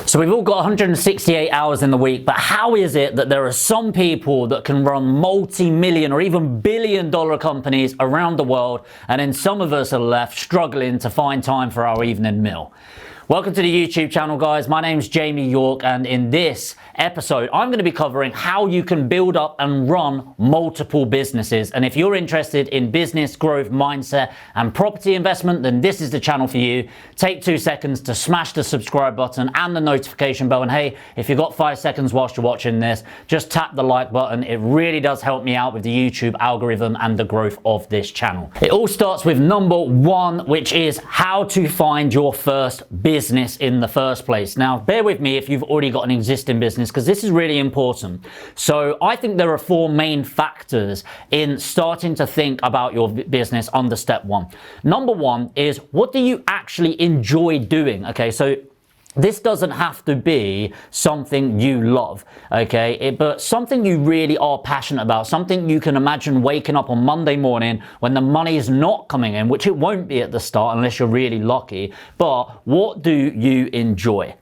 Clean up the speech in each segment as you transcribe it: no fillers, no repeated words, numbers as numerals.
So we've all got 168 hours in the week, but how is it that there are some people that can run multi-million or even billion-dollar companies around the world, and then some of us are left struggling to find time for our evening meal? Welcome to the YouTube channel, guys. My name's Jamie York, and in this episode, I'm going to be covering how you can build up and run multiple businesses. And if you're interested in business growth, mindset, and property investment, then this is the channel for you. Take 2 seconds to smash the subscribe button and the notification bell. And hey, if you've got 5 seconds whilst you're watching this, just tap the like button. It really does help me out with the YouTube algorithm and the growth of this channel. It all starts with number 1, which is how to find your first business in the first place. Now, bear with me if you've already got an existing business, because this is really important. So I think there are 4 main factors in starting to think about your business under step 1. Number 1 is, what do you actually enjoy doing? Okay, so this doesn't have to be something you love, okay? But something you really are passionate about, something you can imagine waking up on Monday morning when the money is not coming in, which it won't be at the start unless you're really lucky. But what do you enjoy?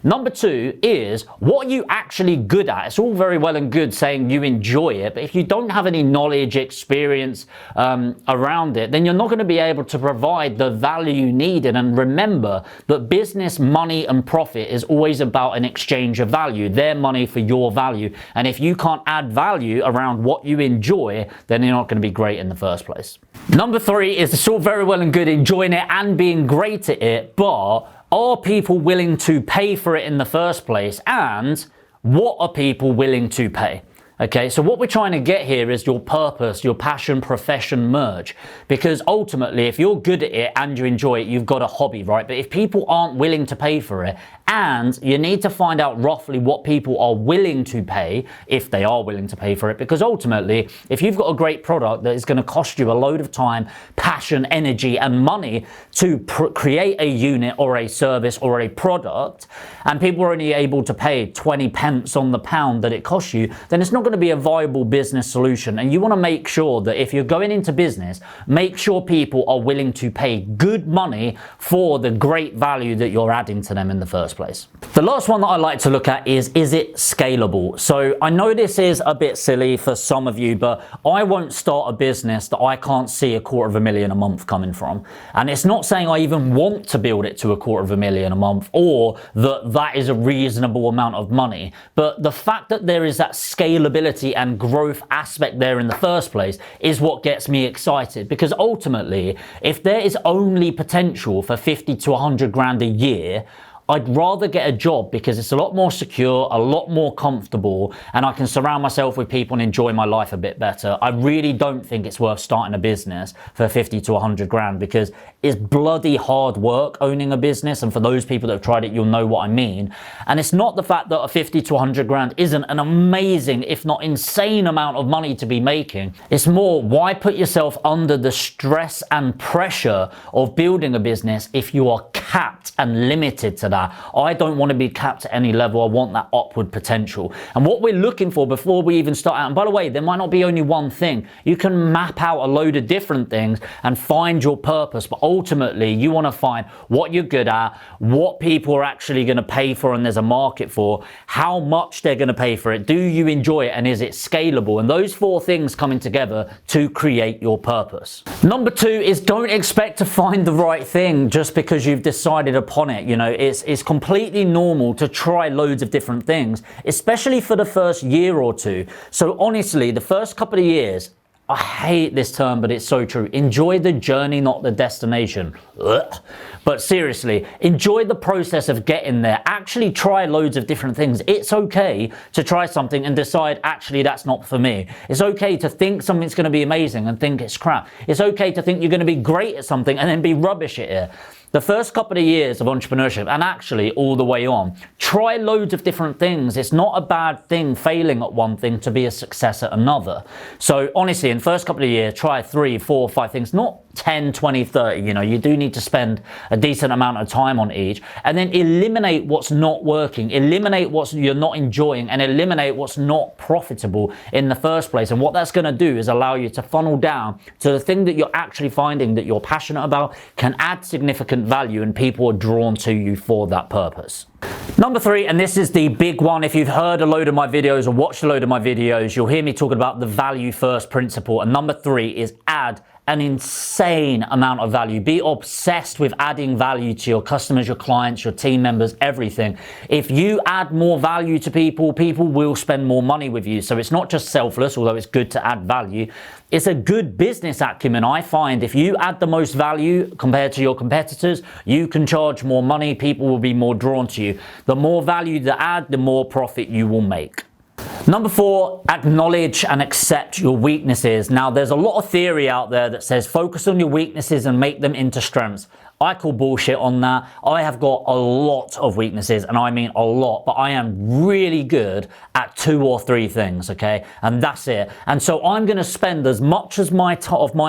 Number 2 is, what are you actually good at? It's all very well and good saying you enjoy it, but if you don't have any knowledge, experience around it, then you're not going to be able to provide the value you need. And remember that business, money, and profit is always about an exchange of value, their money for your value. And if you can't add value around what you enjoy, then you're not going to be great in the first place. Number 3 is, it's all very well and good enjoying it and being great at it, but are people willing to pay for it in the first place? And what are people willing to pay? Okay, so what we're trying to get here is your purpose, your passion, profession merge. Because ultimately, if you're good at it and you enjoy it, you've got a hobby, right? But if people aren't willing to pay for it, and you need to find out roughly what people are willing to pay, if they are willing to pay for it. Because ultimately, if you've got a great product that is going to cost you a load of time, passion, energy, and money to create a unit or a service or a product, and people are only able to pay 20 pence on the pound that it costs you, then it's not going to be a viable business solution. And you want to make sure that if you're going into business, make sure people are willing to pay good money for the great value that you're adding to them in the first place. The last one that I like to look at is it scalable? So I know this is a bit silly for some of you, but I won't start a business that I can't see $250,000 a month coming from. And it's not saying I even want to build it to $250,000 a month, or that is a reasonable amount of money. But the fact that there is that scalability and growth aspect there in the first place is what gets me excited. Because ultimately, if there is only potential for 50 to 100 grand a year, I'd rather get a job, because it's a lot more secure, a lot more comfortable, and I can surround myself with people and enjoy my life a bit better. I really don't think it's worth starting a business for 50 to 100 grand, because it's bloody hard work owning a business. And for those people that have tried it, you'll know what I mean. And it's not the fact that a 50 to 100 grand isn't an amazing, if not insane amount of money to be making. It's more, why put yourself under the stress and pressure of building a business if you are capped and limited to that? I don't want to be capped at any level. I want that upward potential. And what we're looking for before we even start out, and by the way, there might not be only one thing. You can map out a load of different things and find your purpose, but ultimately you want to find what you're good at, what people are actually going to pay for and there's a market for, how much they're going to pay for it, do you enjoy it, and is it scalable? And those 4 things coming together to create your purpose. Number 2 is, don't expect to find the right thing just because you've decided upon it. You know, it's completely normal to try loads of different things, especially for the first year or 2. So honestly, the first couple of years, I hate this term, but it's so true. Enjoy the journey, not the destination. Ugh. But seriously, enjoy the process of getting there. Actually try loads of different things. It's okay to try something and decide, actually, that's not for me. It's okay to think something's going to be amazing and think it's crap. It's okay to think you're going to be great at something and then be rubbish at it. The first couple of years of entrepreneurship, and actually all the way on, try loads of different things. It's not a bad thing failing at one thing to be a success at another. So honestly, in the first couple of years, try 3, 4, 5 things. Not 10, 20, 30. You know, you do need to spend a decent amount of time on each, and then eliminate what's not working, eliminate what you're not enjoying, and eliminate what's not profitable in the first place. And what that's going to do is allow you to funnel down to the thing that you're actually finding that you're passionate about, can add significant value, and people are drawn to you for that purpose. Number 3, and this is the big one. If you've heard a load of my videos or watched a load of my videos, you'll hear me talking about the value first principle. And number 3 is add an insane amount of value. Be obsessed with adding value to your customers, your clients, your team members, everything. If you add more value to people, people will spend more money with you. So it's not just selfless, although it's good to add value. It's a good business acumen. I find if you add the most value compared to your competitors, you can charge more money. People will be more drawn to you. The more value you add, the more profit you will make. Number 4, acknowledge and accept your weaknesses. Now, there's a lot of theory out there that says focus on your weaknesses and make them into strengths. I call bullshit on that. I have got a lot of weaknesses, and I mean a lot, but I am really good at 2 or 3 things, okay? And that's it. And so I'm going to spend as much of my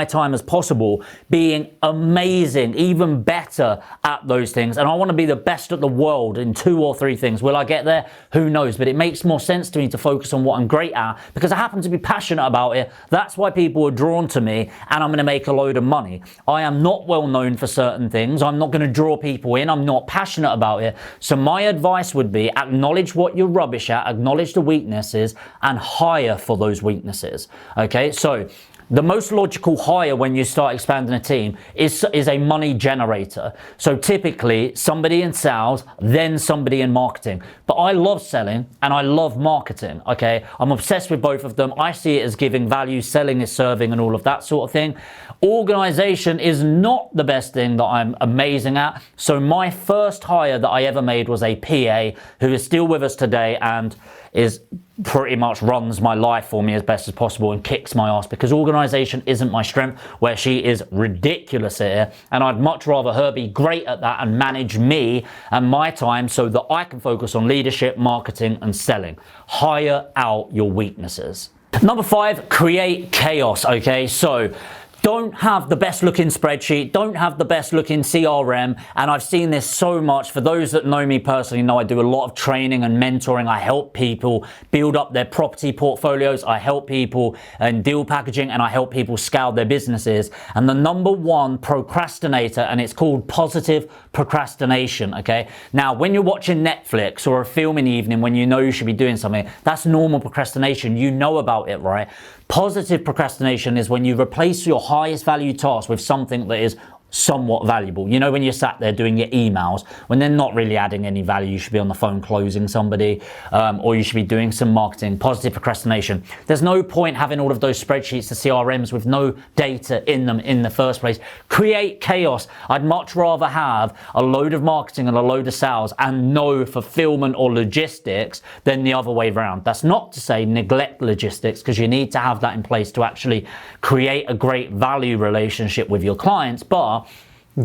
time as possible being amazing, even better at those things. And I want to be the best at the world in 2 or 3 things. Will I get there? Who knows? But it makes more sense to me to focus on what I'm great at because I happen to be passionate about it. That's why people are drawn to me, and I'm going to make a load of money. I am not well known for certain things. I'm not going to draw people in. I'm not passionate about it. So my advice would be acknowledge what you're rubbish at, acknowledge the weaknesses, and hire for those weaknesses. Okay, so the most logical hire when you start expanding a team is a money generator. So typically somebody in sales, then somebody in marketing. But I love selling and I love marketing, okay? I'm obsessed with both of them. I see it as giving value, selling is serving, and all of that sort of thing. Organization is not the best thing that I'm amazing at. So my first hire that I ever made was a PA who is still with us today and is pretty much runs my life for me as best as possible and kicks my ass because organization isn't my strength, where she is ridiculous at it, and I'd much rather her be great at that and manage me and my time so that I can focus on leadership, marketing, and selling. Hire out your weaknesses. Number 5, create chaos, okay? So don't have the best looking spreadsheet, don't have the best looking CRM, and I've seen this so much. For those that know me personally know I do a lot of training and mentoring. I help people build up their property portfolios, I help people in deal packaging, and I help people scale their businesses. And the number 1 procrastinator, and it's called positive procrastination, okay? Now, when you're watching Netflix or a filming evening when you know you should be doing something, that's normal procrastination. You know about it, right? Positive procrastination is when you replace your highest value task with something that is somewhat valuable. You know, when you're sat there doing your emails, when they're not really adding any value, you should be on the phone closing somebody, or you should be doing some marketing. Positive procrastination. There's no point having all of those spreadsheets, the CRMs with no data in them in the first place. Create chaos. I'd much rather have a load of marketing and a load of sales and no fulfillment or logistics than the other way around. That's not to say neglect logistics, because you need to have that in place to actually create a great value relationship with your clients, but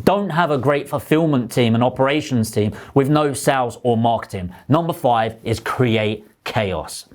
don't have a great fulfillment team and operations team with no sales or marketing. Number 5 is create chaos.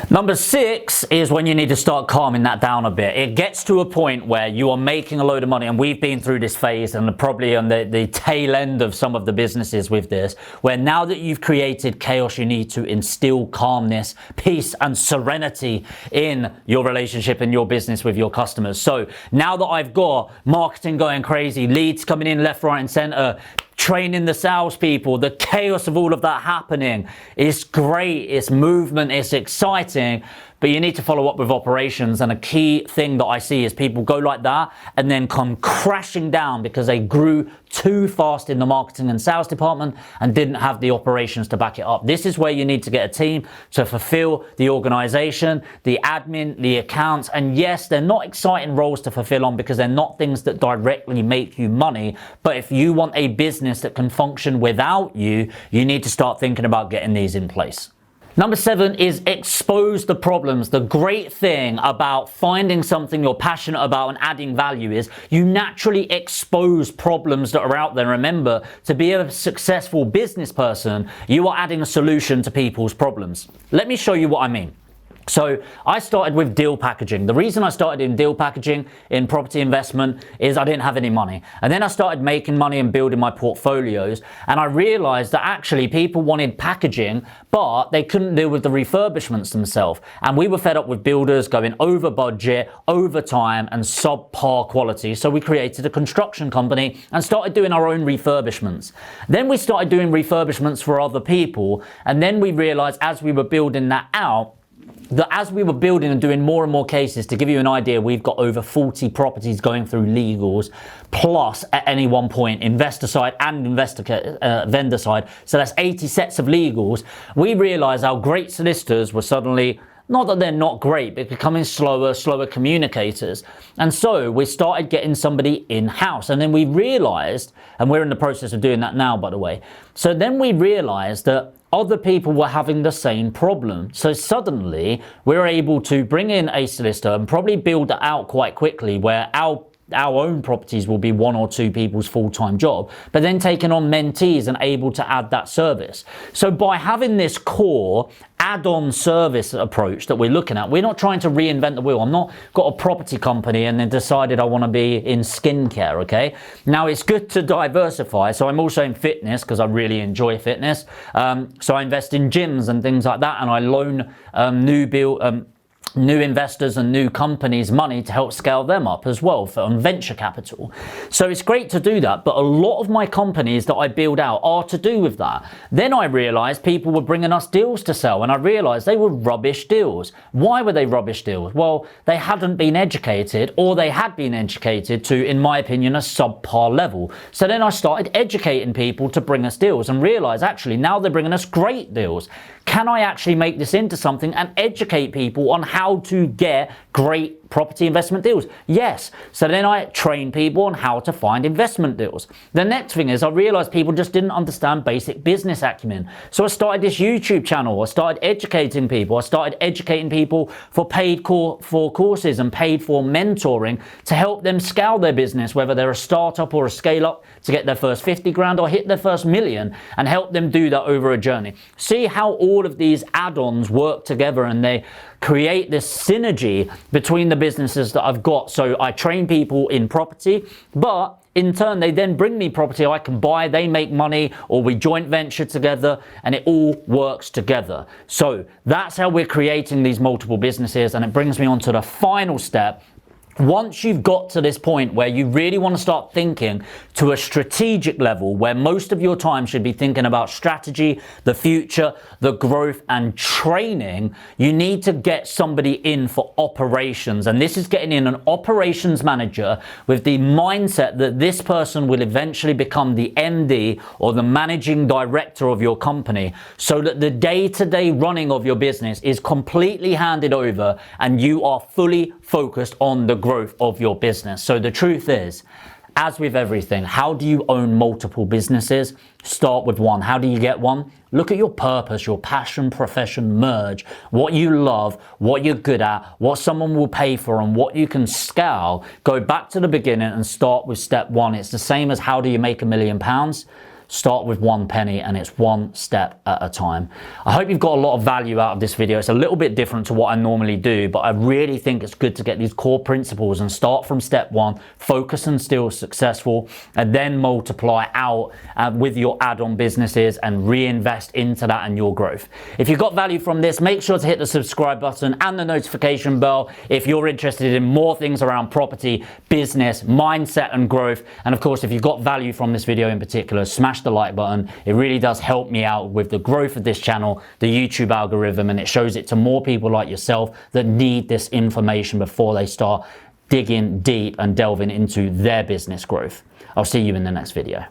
Number 6 is when you need to start calming that down a bit. It gets to a point where you are making a load of money, and we've been through this phase and probably on the tail end of some of the businesses with this, where now that you've created chaos, you need to instill calmness, peace, and serenity in your relationship and your business with your customers. So now that I've got marketing going crazy, leads coming in left, right, and center, training the salespeople, the chaos of all of that happening is great, it's movement, it's exciting, but you need to follow up with operations. And a key thing that I see is people go like that and then come crashing down because they grew too fast in the marketing and sales department and didn't have the operations to back it up. This is where you need to get a team to fulfill the organization, the admin, the accounts. And yes, they're not exciting roles to fulfill on because they're not things that directly make you money. But if you want a business that can function without you, you need to start thinking about getting these in place. Number 7 is expose the problems. The great thing about finding something you're passionate about and adding value is you naturally expose problems that are out there. Remember, to be a successful business person, you are adding a solution to people's problems. Let me show you what I mean. So I started with deal packaging. The reason I started in deal packaging in property investment is I didn't have any money. And then I started making money and building my portfolios. And I realized that actually people wanted packaging, but they couldn't deal with the refurbishments themselves. And we were fed up with builders going over budget, over time, and subpar quality. So we created a construction company and started doing our own refurbishments. Then we started doing refurbishments for other people. And then we realized as we were building that out, that as we were building and doing more and more cases, to give you an idea, we've got over 40 properties going through legals, plus at any one point, investor side and vendor side. So that's 80 sets of legals. We realized our great solicitors were suddenly, not that they're not great, but becoming slower communicators. And so we started getting somebody in-house. And then we realized, and we're in the process of doing that now, by the way. So then we realized that other people were having the same problem. So suddenly we're able to bring in a solicitor and probably build that out quite quickly, where our own properties will be 1 or 2 people's full-time job, but then taking on mentees and able to add that service. So by having this core add-on service approach that we're looking at, we're not trying to reinvent the wheel. I'm not got a property company and then decided I want to be in skincare, okay? Now it's good to diversify. So I'm also in fitness because I really enjoy fitness. So I invest in gyms and things like that, and I loan new investors and new companies money to help scale them up as well on venture capital. So it's great to do that, but a lot of my companies that I build out are to do with that. Then I realized people were bringing us deals to sell, and I realized they were rubbish deals. Why were they rubbish deals? Well, they hadn't been educated, or they had been educated to, in my opinion, a subpar level. So then I started educating people to bring us deals and realized actually now they're bringing us great deals. Can I actually make this into something and educate people on how to get great property investment deals? Yes. So then I train people on how to find investment deals. The next thing is I realized people just didn't understand basic business acumen. So I started this YouTube channel. I started educating people. I started educating people for paid for courses and paid for mentoring to help them scale their business, whether they're a startup or a scale up, to get their first 50 grand or hit their first million, and help them do that over a journey. See how all of these add-ons work together and they create this synergy between the businesses that I've got. So I train people in property, but in turn, they then bring me property I can buy, they make money, or we joint venture together, and it all works together. So that's how we're creating these multiple businesses, and it brings me on to the final step. Once you've got to this point where you really want to start thinking to a strategic level, where most of your time should be thinking about strategy, the future, the growth, and training, you need to get somebody in for operations. And this is getting in an operations manager with the mindset that this person will eventually become the MD or the managing director of your company, so that the day-to-day running of your business is completely handed over and you are fully focused on the growth of your business. So the truth is, as with everything, how do you own multiple businesses? Start with one. How do you get one? Look at your purpose, your passion, profession, merge, what you love, what you're good at, what someone will pay for, and what you can scale. Go back to the beginning and start with step one. It's the same as how do you make £1 million? Start with 1 penny, and it's one step at a time. I hope you've got a lot of value out of this video. It's a little bit different to what I normally do, but I really think it's good to get these core principles and start from step one, focus and still successful, and then multiply out with your add-on businesses and reinvest into that and your growth. If you got value from this, make sure to hit the subscribe button and the notification bell if you're interested in more things around property, business, mindset, and growth. And of course, if you got value from this video in particular, smash the like button. It really does help me out with the growth of this channel, the YouTube algorithm, and it shows it to more people like yourself that need this information before they start digging deep and delving into their business growth. I'll see you in the next video.